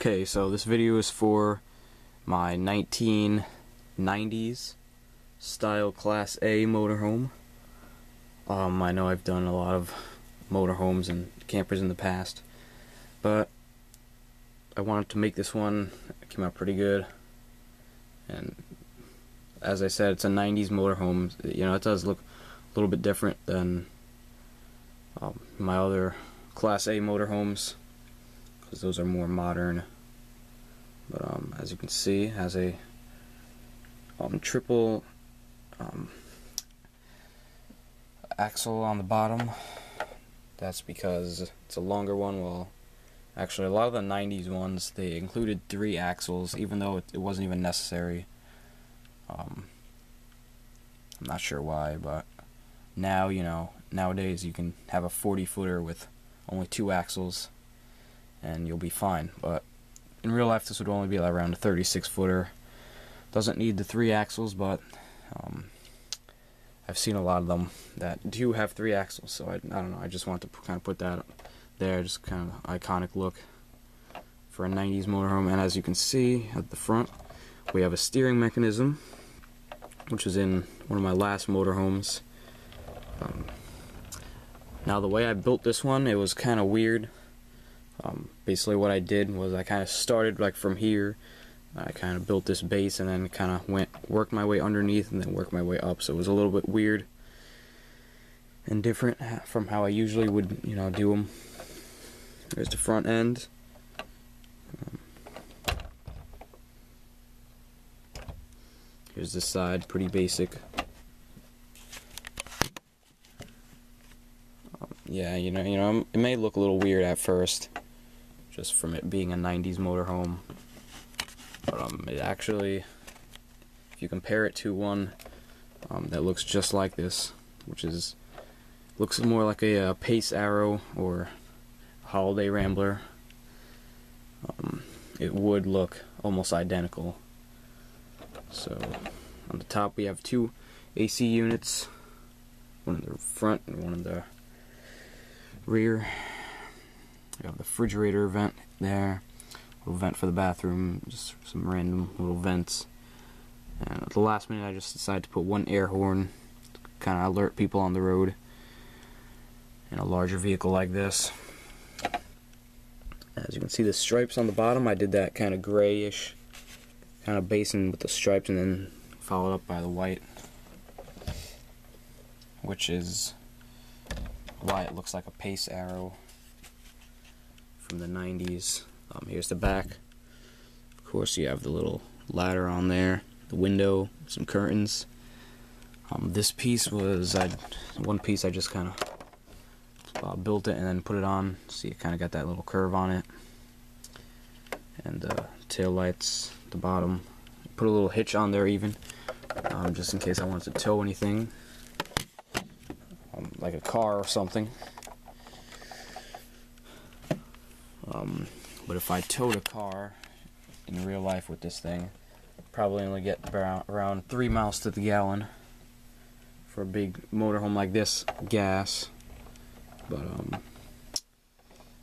Okay, so this video is for my 1990s style Class A motorhome. I know I've done a lot of motorhomes and campers in the past, but I wanted to make this one. It came out pretty good, and as I said, it's a 90s motorhome. You know, it does look a little bit different than my other Class A motorhomes, because those are more modern. But as you can see, it has a triple axle on the bottom. That's because it's a longer one. Well, actually, a lot of the 90s ones, they included 3 axles, even though it wasn't even necessary. I'm not sure why, but now, you know, nowadays you can have a 40-footer with only 2 axles and you'll be fine. But in real life, this would only be around a 36-footer. Doesn't need the 3 axles, but I've seen a lot of them that do have 3 axles, so I don't know, I just want to kind of put that there, just kind of iconic look for a 90s motorhome. And as you can see at the front, we have a steering mechanism, which is in one of my last motorhomes. Now, the way I built this one, it was kind of weird. Basically what I did was I kind of started like from here. I kind of built this base and then kind of worked my way underneath and then worked my way up. So it was a little bit weird and different from how I usually would, you know, do them. There's the front end. Here's the side, pretty basic. Yeah, you know, it may look a little weird at first, just from it being a 90s motorhome. But it actually, if you compare it to one that looks just like this, which looks more like a Pace Arrow or a Holiday Rambler, it would look almost identical. So on the top we have 2 AC units, one in the front and one in the rear. We have the refrigerator vent there, a little vent for the bathroom, just some random little vents. And at the last minute I just decided to put one air horn to kind of alert people on the road in a larger vehicle like this. As you can see, the stripes on the bottom, I did that kind of grayish kind of basin with the stripes and then followed up by the white, which is why it looks like a Pace Arrow from the 90s. Here's the back. Of course, you have the little ladder on there, the window, some curtains. This piece was one piece I just kind of built it and then put it on. See, it kind of got that little curve on it. And tail lights at the bottom. Put a little hitch on there even, just in case I wanted to tow anything, like a car or something. But if I towed a car in real life with this thing, I'd probably only get around 3 miles to the gallon for a big motorhome like this, gas. But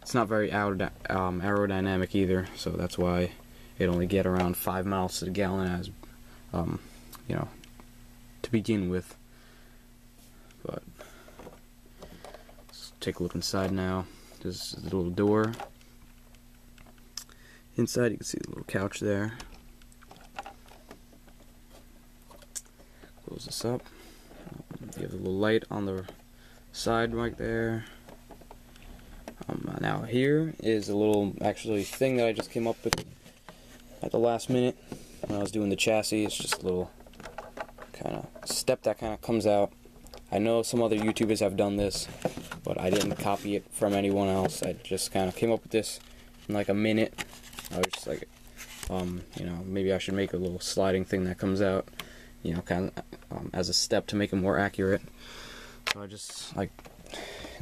it's not very aerodynamic either, so that's why it only get around 5 miles to the gallon as you know, to begin with. But let's take a look inside now. There's the little door. Inside you can see the little couch there. Close this up. You have a little light on the side right there. Now here is a little actually thing that I just came up with at the last minute when I was doing the chassis. It's just a little kind of step that kind of comes out. I know some other YouTubers have done this, but I didn't copy it from anyone else. I just kind of came up with this in like a minute. I was just like, you know, maybe I should make a little sliding thing that comes out, you know, kind of as a step to make it more accurate. So I just in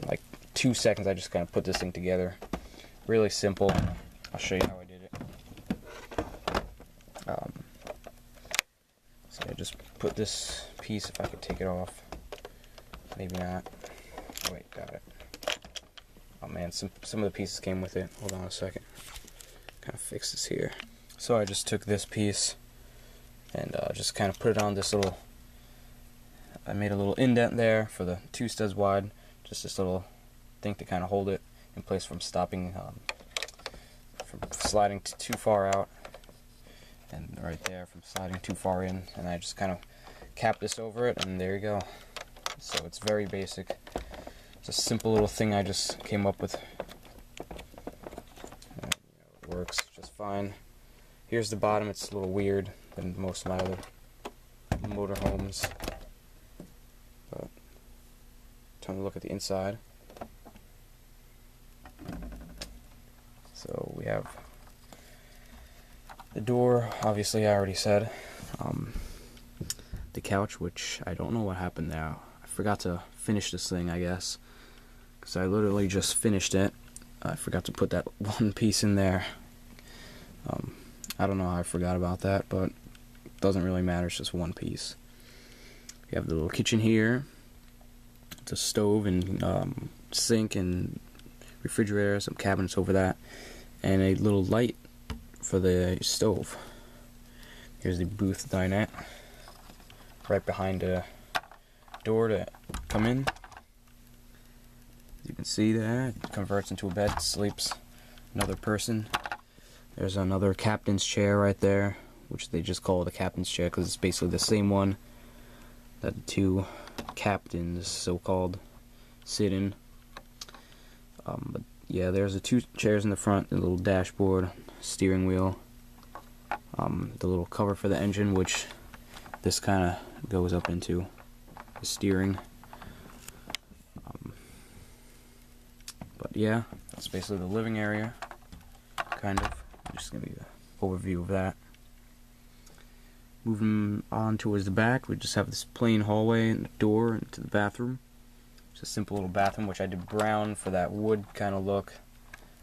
like 2 seconds I just kind of put this thing together. Really simple. I'll show you how I did it. So I just put this piece, if I could take it off. Maybe not. Oh, wait, got it. Oh man, some of the pieces came with it. Hold on a second. kind of fix this here. So I just took this piece and just kind of put it on this little, I made a little indent there for the 2 studs wide, just this little thing to kind of hold it in place from stopping, from sliding too far out, and right there from sliding too far in, and I just kind of cap this over it, and there you go. So it's very basic. It's a simple little thing I just came up with. And, it works just fine. Here's the bottom. It's a little weird than most of my other motorhomes. But time to look at the inside. So we have the door, obviously I already said. The couch, which I don't know what happened there. I forgot to finish this thing, I guess, because I literally just finished it. I forgot to put that one piece in there. I don't know how I forgot about that, but it doesn't really matter, it's just one piece. You have the little kitchen here. It's a stove and sink and refrigerator, some cabinets over that, and a little light for the stove. Here's the booth dinette, right behind the door to come in. As you can see there, it converts into a bed, sleeps another person. There's another captain's chair right there, which they just call it a captain's chair because it's basically the same one that the 2 captains, so-called, sit in. But yeah, there's the 2 chairs in the front, the little dashboard, steering wheel, the little cover for the engine, which this kind of goes up into the steering. But yeah, that's basically the living area, kind of. I'm just going to give you an overview of that. Moving on towards the back, we just have this plain hallway and a door into the bathroom. It's a simple little bathroom, which I did brown for that wood kind of look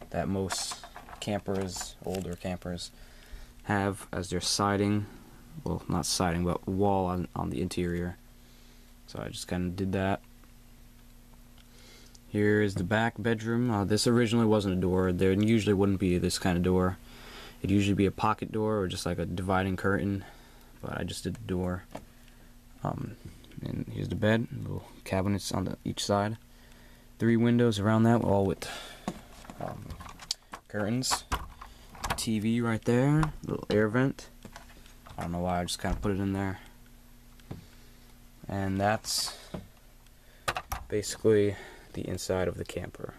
that most campers, older campers, have as their siding. Well, not siding, but wall on the interior. So I just kind of did that. Here is the back bedroom. This originally wasn't a door. There usually wouldn't be this kind of door. It'd usually be a pocket door or just like a dividing curtain, but I just did the door. And here's the bed, little cabinets on each side. 3 windows around that, all with curtains. TV right there, little air vent. I don't know why, I just kind of put it in there. And that's basically the inside of the camper.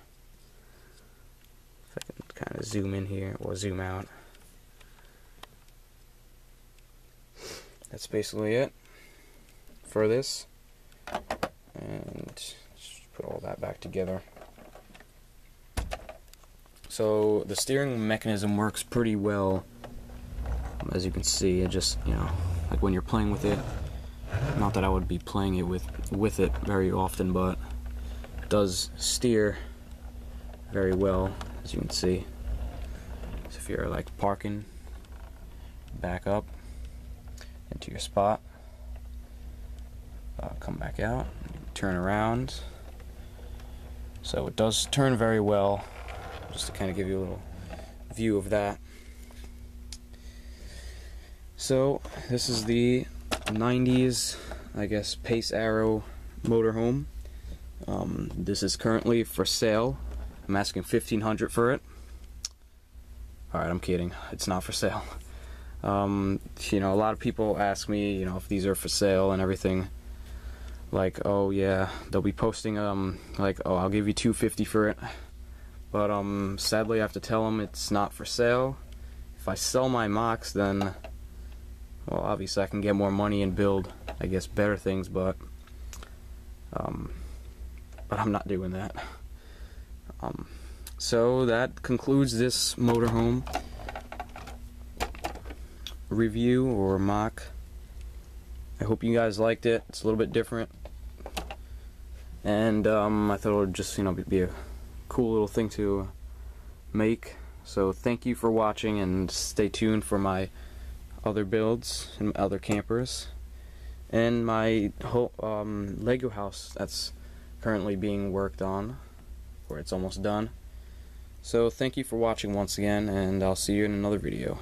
If I can kind of zoom in here, or zoom out. That's basically it for this. And just put all that back together. So the steering mechanism works pretty well. As you can see, it just, like when you're playing with it, not that I would be playing it with it very often, but it does steer very well, as you can see. So if you're like parking, back up into your spot, come back out, turn around. So it does turn very well, just to kind of give you a little view of that. So this is the 90s, I guess, Pace Arrow motorhome. This is currently for sale. I'm asking $1,500 for it. Alright, I'm kidding. It's not for sale. A lot of people ask me, if these are for sale and everything. Like, oh yeah, they'll be posting, like, oh, I'll give you $250 for it. But, sadly I have to tell them it's not for sale. If I sell my mocks, then, well, obviously I can get more money and build, I guess, better things, but I'm not doing that. So that concludes this motorhome review or mock. I hope you guys liked it. It's a little bit different, and I thought it would just be a cool little thing to make. So thank you for watching, and stay tuned for my other builds and other campers, and my whole Lego house that's currently being worked on, or it's almost done. So thank you for watching once again, and I'll see you in another video.